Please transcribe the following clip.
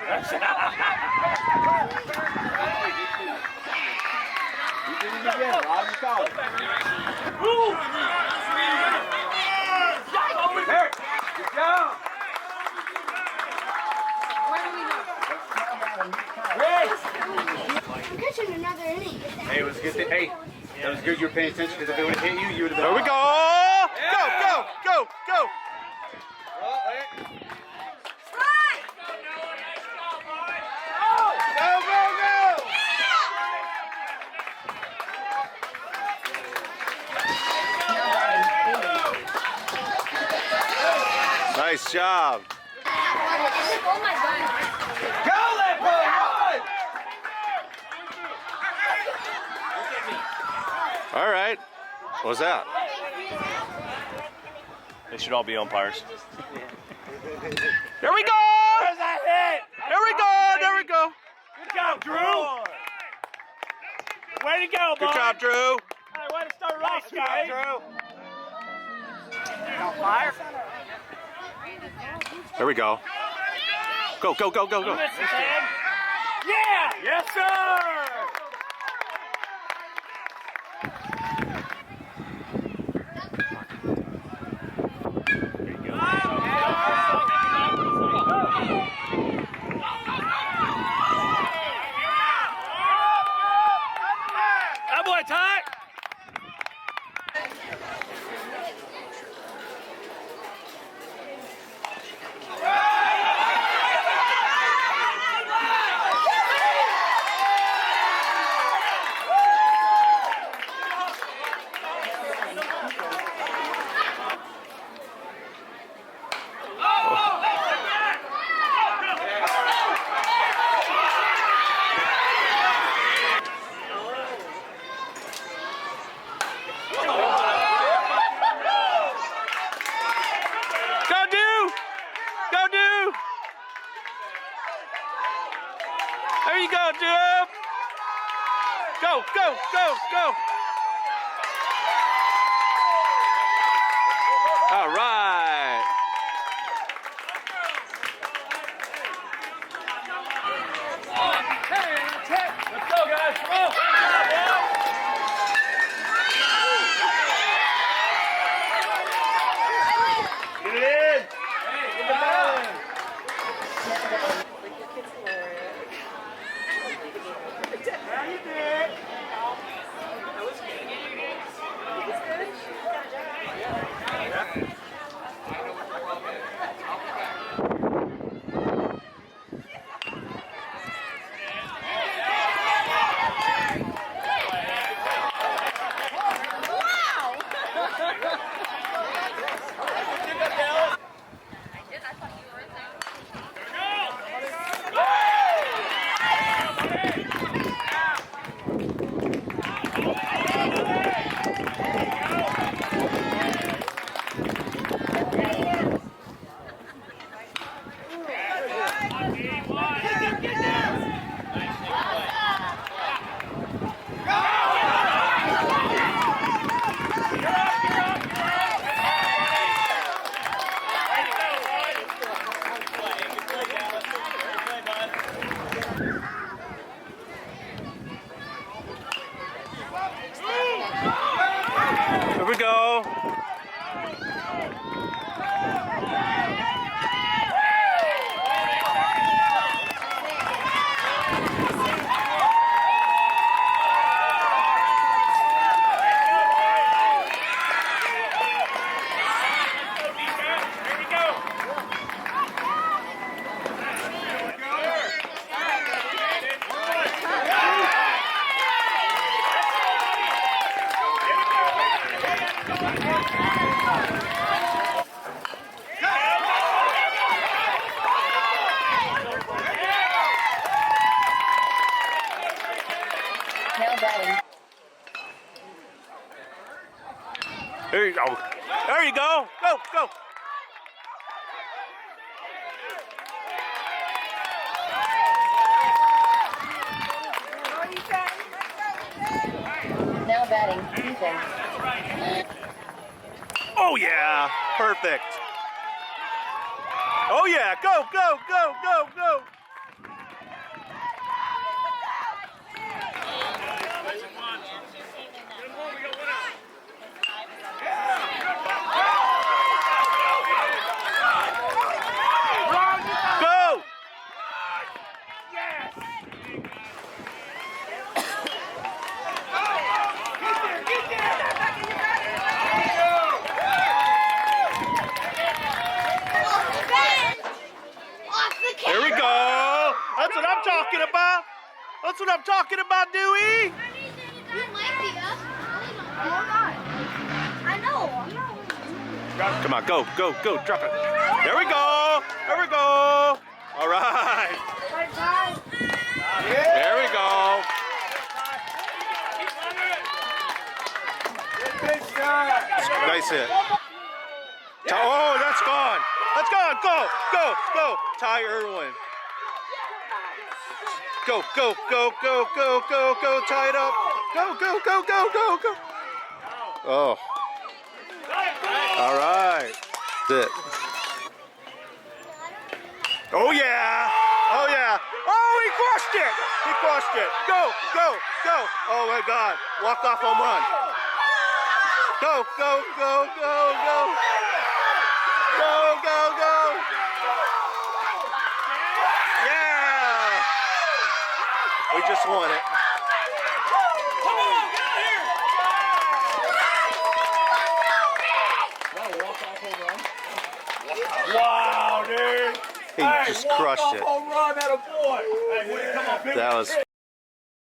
I'm catching another inning. Hey, it was good. Hey, that was good. You were paying attention because if it would have hit you, you would have been. There we go! Go! Nice job. Oh my god. Go, Lepo! Run! All right. What was that? They should all be umpires. Here we go! Where's that hit? There we go! Good job, Drew! Way to go, Good job, Drew. Hey, way to start off, guys. Drew. Fire. There we go. Go! Yeah! Yes, sir! That boy, Ty! There you go, Drew. Go. All right. Let's go, guys. Come on. Get it in. Hey, get the ball in. How you did? Here we go. There you go. There you go. Go. Now batting, defense. Oh yeah, perfect. Oh yeah, go. There we go. That's what I'm talking about. That's what I'm talking about, Dewey. You might be up. I know. I'm not. Come on, go, go, go. Drop it. There we go. There we go. All right. There we go. Nice hit. Oh, that's gone. That's gone. Go, go, go. Ty Irwin. Go, go, go, go, go, go, go. Tie it up. Go, go, go, go, go, go. Oh. All right. That's it. Oh, yeah. Oh, yeah. Oh, he crushed it. He crushed it. Go, go, go. Oh, my God. Walk off home run. Go, go, go, go, go. Go, go, go. Yeah. We just won it. Wow, dude. He just crushed it. Home run, that a boy. Hey, way to come on, big That was